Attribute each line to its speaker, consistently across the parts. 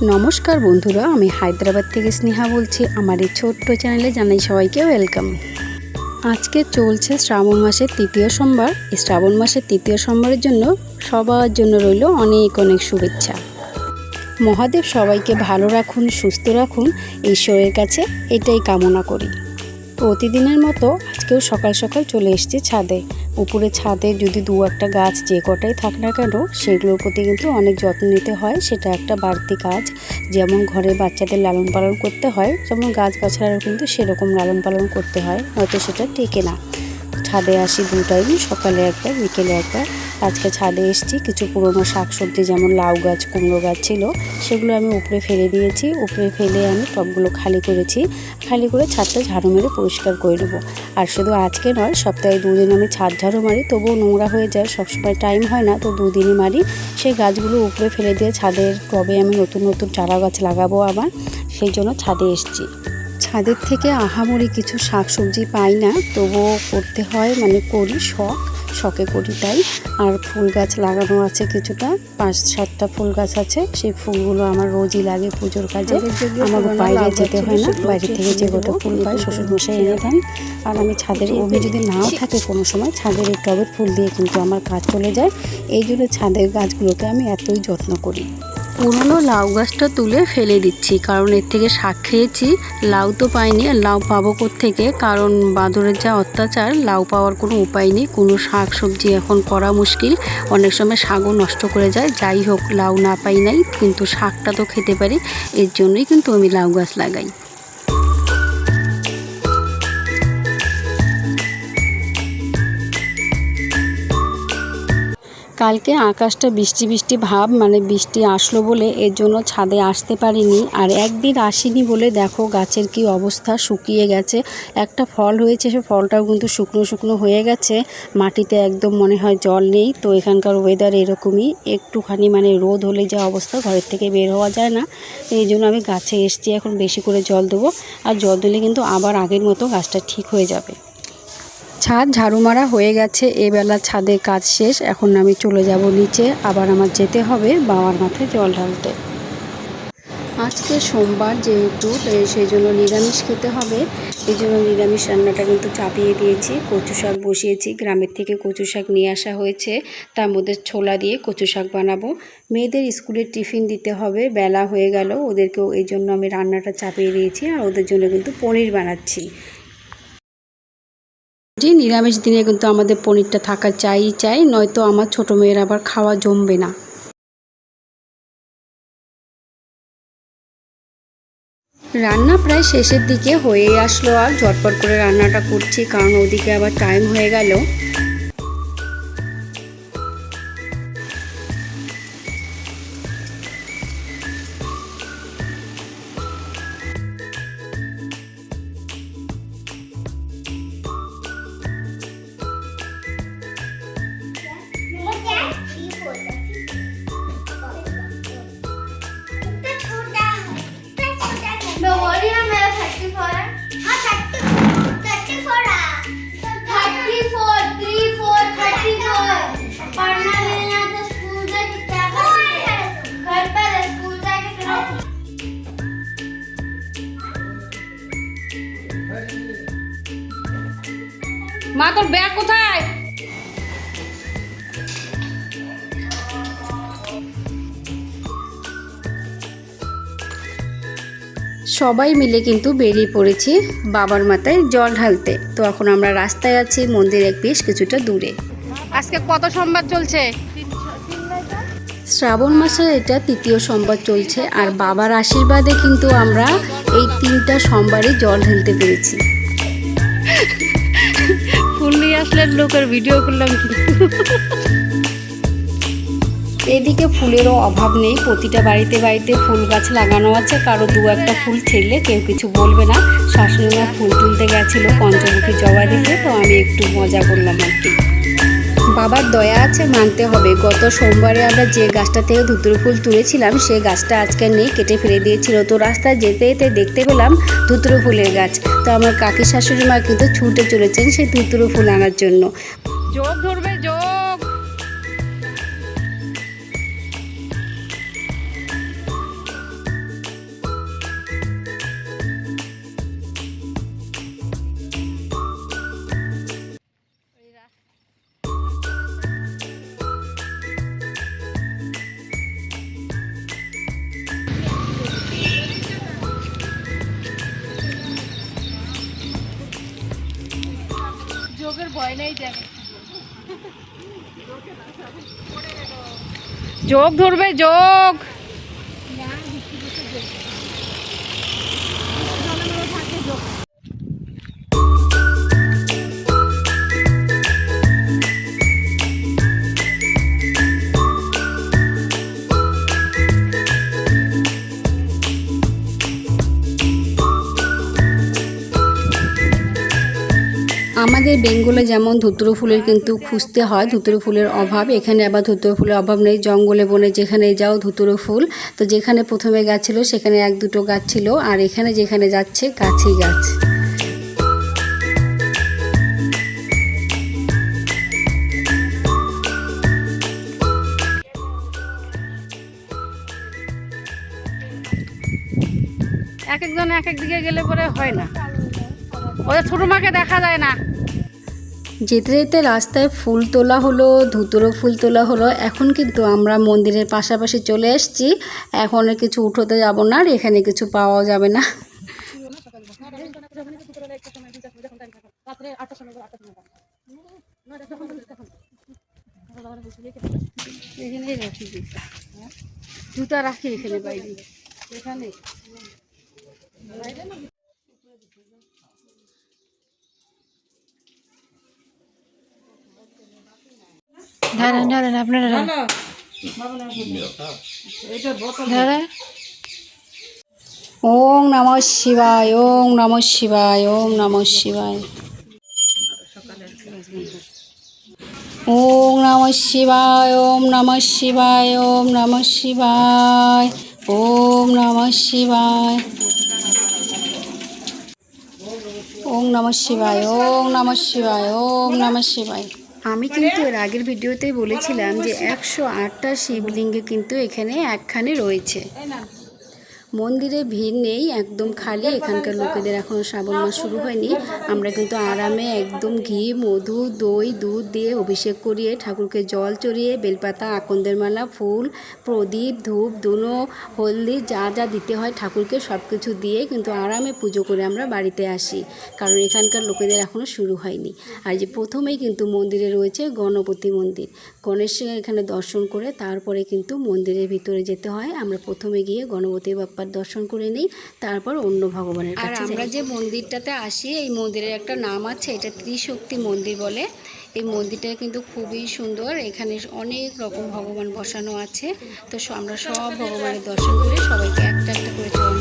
Speaker 1: নমস্কার বন্ধুরা, আমি হায়দ্রাবাদ থেকে স্নেহা বলছি। আমার এই ছোট্ট চ্যানেলে জানাই সবাইকে ওয়েলকাম। আজকে চলছে শ্রাবণ মাসের তৃতীয় সোমবার। এই শ্রাবণ মাসের তৃতীয় সোমবারের জন্য সবার জন্য রইল অনেক অনেক শুভেচ্ছা। মহাদেব সবাইকে ভালো রাখুন, সুস্থ রাখুন, ঈশ্বরের কাছে এটাই কামনা করি। প্রতিদিনের মতো আজকেও সকাল সকাল চলে এসেছি ছাদে। উপরে ছাদে যদি দু একটা গাছ যে কটাই থাক না কেন, সেগুলোর প্রতি কিন্তু অনেক যত্ন নিতে হয়। সেটা একটা বাড়তি কাজ। যেমন ঘরে বাচ্চাদের লালন পালন করতে হয়, যেমন গাছগাছালারও কিন্তু সেরকম লালন পালন করতে হয়, নয়তো সেটা টেকে না। ছাদে আসি দু টাইম, সকালে একবার, বিকেলে একবার। আজকে ছাদে এসেছি, কিছু পুরনো শাকসবজি যেমন লাউ গাছ, কুমড়ো গাছ ছিল, সেগুলো আমি উপরে ফেলে দিয়েছি। উপরে ফেলে আমি টবগুলো খালি করেছি। খালি করে ছাদটা ঝাড়ু মেরে পরিষ্কার করে নেবো। আর শুধু আজকে নয়, সপ্তাহে দুদিন আমি ছাদ ঝাড়ু মারি, তবুও নোংরা হয়ে যায়, সবসময় টাইম হয় না, তো দুদিনই মারি। সেই গাছগুলো উপরে ফেলে দিয়ে ছাদের টবে আমি নতুন নতুন চারা গাছ লাগাবো আবার, সেই জন্য ছাদে এসেছি। ছাদের থেকে আহামরি কিছু শাকসবজি পাই না, তবুও করতে হয়, করি, শখে করি তাই। আর ফুল গাছ লাগানো আছে কিছুটা, 5-7টা ফুল গাছ আছে। সেই ফুলগুলো আমার রোজই লাগে পুজোর কাজে। আমার বাইরে যেতে হয় না, বাইরে থেকে যে গোটা ফুল পাই শ্বশুরমশাই এনে দেন। আর আমি ছাদের ওভে যদি নাও থাকে কোনো সময়, ছাদের এই টবের ফুল দিয়ে কিন্তু আমার কাজ চলে যায়। এই জন্য ছাদের গাছগুলোকে আমি এতই যত্ন করি। পুরনো লাউ গাছটা তুলে ফেলে দিচ্ছি, কারণ এর থেকে শাক খেয়েছি, লাউ তো পাইনি। আর লাউ পাবো কোত্থেকে, কারণ বাঁদরের যা অত্যাচার, লাউ পাওয়ার কোনো উপায় নেই। কোনো শাক সবজি এখন করা মুশকিল, অনেক সময় শাকও নষ্ট করে যায়। যাই হোক, লাউ না পাই নাই, কিন্তু শাকটা তো খেতে পারি, এর জন্যই কিন্তু আমি লাউ গাছ লাগাই। কালকে আকাশটা বৃষ্টি বৃষ্টি ভাব, বৃষ্টি আসলো বলে এর জন্য ছাদে আসতে পারিনি। আর একদিন আসিনি বলে দেখো গাছের কি অবস্থা, শুকিয়ে গেছে। একটা ফল হয়েছে, সে ফলটাও কিন্তু শুকনো শুকনো হয়ে গেছে, মাটিতে একদম মনে হয় জল নেই। তো এখানকার ওয়েদার এরকমই, একটুখানি রোদ হলে যা অবস্থা, ঘরের থেকে বের হওয়া যায় না। এই জন্য আমি গাছে এসছি, এখন বেশি করে জল দেবো। আর জল দিলে কিন্তু আবার আগের মতো গাছটা ঠিক হয়ে যাবে। ছাদ ঝাড়ু মারা হয়ে গেছে, এবেলা ছাদে কাজ শেষ। এখন আমি চলে যাব নিচে, আবার আমার যেতে হবে বাবার মাথায় জল ঢালতে। আজকে সোমবার যেহেতু, সেই জন্য নিরামিষ খেতে হবে। এই জন্য নিরামিষ রান্নাটা কিন্তু চাপিয়ে দিয়েছি। কচু শাক বসিয়েছি, গ্রামের থেকে কচু শাক নিয়ে আসা হয়েছে, তার মধ্যে ছোলা দিয়ে কচু শাক বানাবো। মেয়েদের স্কুলের টিফিন দিতে হবে, বেলা হয়ে গেল ওদেরকেও, এই জন্য আমি রান্নাটা চাপিয়ে দিয়েছি। আর ওদের জন্য কিন্তু পনির বানাচ্ছি। নিরামিষ দিনে কিন্তু আমাদের পনিরটা থাকা চাই, নয়তো আমার ছোটো মেয়ের আবার খাওয়া জমবে না। রান্না প্রায় শেষের দিকে হয়ে আসলো, আর ঝটপট করে রান্নাটা করছি, কারণ ওদিকে আবার টাইম হয়ে গেল। মা, তোর ব্যাগ কোথায়? সবাই মিলে কিন্তু বেরিয়ে পড়েছি বাবার মাথায় জল ঢালতে। তো এখন আমরা রাস্তায় আছি, মন্দিরের বেশ কিছুটা দূরে। আজকে কত সোমবার চলছে? শ্রাবণ মাসের এটা তৃতীয় সোমবার চলছে। আর বাবার আশীর্বাদে কিন্তু আমরা এই 3টা সোমবারই জল ঢালতে পেরেছি। ফুল নিয়ে আসলে লোকের ভিডিও করলাম কি। এদিকে ফুলেরও অভাব নেই, প্রতিটা বাড়িতে বাড়িতে ফুল গাছ লাগানো আছে। কারো 2-1টা ফুল ছেড়লে কেউ কিছু বলবে না। শাশুড়ি মা ফুল তুলতে গেছিলো পঞ্চমুখী জবা দেখে, তো আমি একটু মজা করলাম আর কি। বাবার দয়া আছে, মানতে হবে। গত সোমবারে আমরা যে গাছটা থেকে ধুতুর ফুল তুলেছিলাম, সেই গাছটা আজকে নেই, কেটে ফেলে দিয়েছিল। তো রাস্তায় যেতে যেতে দেখতে পেলাম ধুতুর ফুলের গাছ। তো আমার কাকি শাশুড়ি মা কিন্তু ছুটে চলেছেন সেই ধুতুর ফুল আনার জন্য। যোগ ধরবে, যোগ। যোগ ধরবে যোগ। আমাদের বেঙ্গলে যেমন ধুতুরো ফুলের কিন্তু খুঁজতে হয়, ধুতুরো ফুলের অভাব। এখানে আবার ধুতুরো ফুলের অভাব নেই, জঙ্গলে বনে যেখানে যাও ধুতুরো ফুল। তো যেখানে প্রথমে গাছ ছিল সেখানে 1-2টো গাছ ছিল, আর এখানে যেখানে যাচ্ছে গাছই গাছ। এক একজন এক এক দিকে গেলে পরে হয় না, ওদের ছোটো মাকে দেখা যায় না। যেতে যেতে রাস্তায় ফুল তোলা হলো, ধুতুরো ফুল তোলা হলো। এখন কিন্তু আমরা মন্দিরের পাশাপাশি চলে এসেছি। এখন কিছু উঠোতে যাব না, আর এখানে কিছু পাওয়া যাবে না। এখানেই রাখি জুতা, রাখি এখানে বাইরে, এখানে আপনারা ওম নমঃ শিবায়, ওম নমঃ শিবায়, ওম নমঃ শিবায়, ওম নমঃ শিবায়, ওম নমঃ শিবায়, ওম নমঃ শিবায়, ওম নমঃ শিবায়, ওম নমঃ শিবায়, ওম নমঃ শিবায়, ওম নমঃ শিবায়। আমি কিন্তু এর আগের ভিডিওতেই বলেছিলাম যে 108টা শিবলিঙ্গে কিন্তু এখানে একখানে রয়েছে। মন্দিরে ভিড় নেই, একদম খালি। এখানকার লোকেদের এখনও শ্রাবণ মাস শুরু হয়নি। আমরা কিন্তু আরামে একদম ঘি, মধু, দই, দুধ দিয়ে অভিষেক করিয়ে ঠাকুরকে জল চড়িয়ে বেলপাতা, আকন্দের মালা, ফুল, প্রদীপ, ধূপ, ধুনো, হলদি যা যা দিতে হয় ঠাকুরকে সব কিছু দিয়ে কিন্তু আরামে পুজো করে আমরা বাড়িতে আসি, কারণ এখানকার লোকেদের এখনও শুরু হয়নি। আর যে প্রথমেই কিন্তু মন্দিরে রয়েছে গণপতি মন্দির, গণেশের এখানে দর্শন করে তারপরে কিন্তু মন্দিরের ভিতরে যেতে হয়। আমরা প্রথমে গিয়ে গণপতি বাপ্পার দর্শন করে নিই, তারপর অন্য ভগবানের কাছে। আর আমরা যে মন্দিরটাতে আসি, এই মন্দিরের একটা নাম আছে, এটা ত্রিশক্তি মন্দির বলে। এই মন্দিরটা কিন্তু খুবই সুন্দর, এখানে অনেক রকম ভগবান বসানো আছে। তো আমরা সব ভগবানের দর্শন করে সবাইকে একটা একটা করে চরণ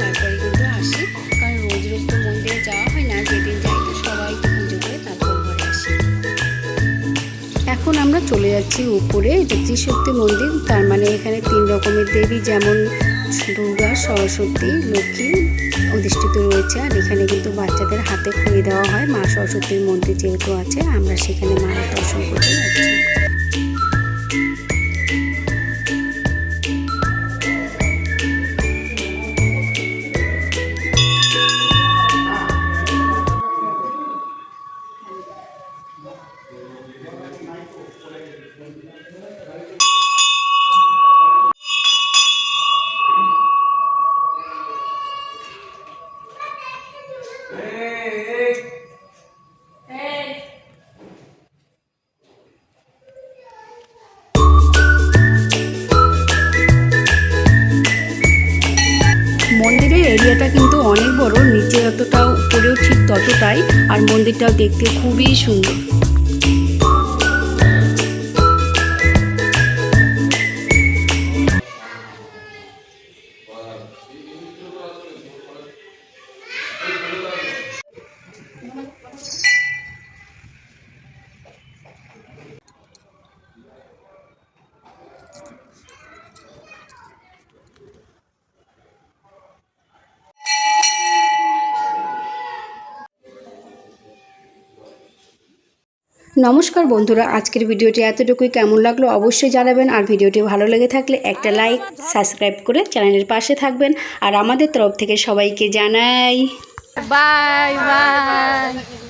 Speaker 1: তারপরে কিন্তু আসি, কারণ রোজ রোজ তো মন্দিরে যাওয়া হয় না, যেদিন যাই তো সবাইকে পুজো করে তারপর ঘরে আসি। এখন আমরা চলে যাচ্ছি উপরে, এটা ত্রিশক্তি মন্দির। তার মানে এখানে 3 রকমের দেবী, যেমন দুর্গা, সরস্বতী, লক্ষ্মী অধিষ্ঠিত রয়েছে। আর এখানে কিন্তু বাচ্চাদের হাতে খড়ি দেওয়া হয়। মা সরস্বতীর মন্দির যেহেতু আছে, আমরা সেখানে মায়ের দর্শন করতে যাচ্ছি। মন্দিরের এরিয়াটা কিন্তু অনেক বড়, নিচে যতটা উপরেও ঠিক ততটাই। আর মন্দিরটাও দেখতে খুবই সুন্দর। নমস্কার বন্ধুরা, আজকের ভিডিওটি এতটুকুই। কেমন লাগলো অবশ্যই জানাবেন, আর ভিডিওটি ভালো লেগে থাকলে একটা লাইক, সাবস্ক্রাইব করে চ্যানেলের পাশে থাকবেন। আর আমাদের তরফ থেকে সবাইকে জানাই বাই বাই।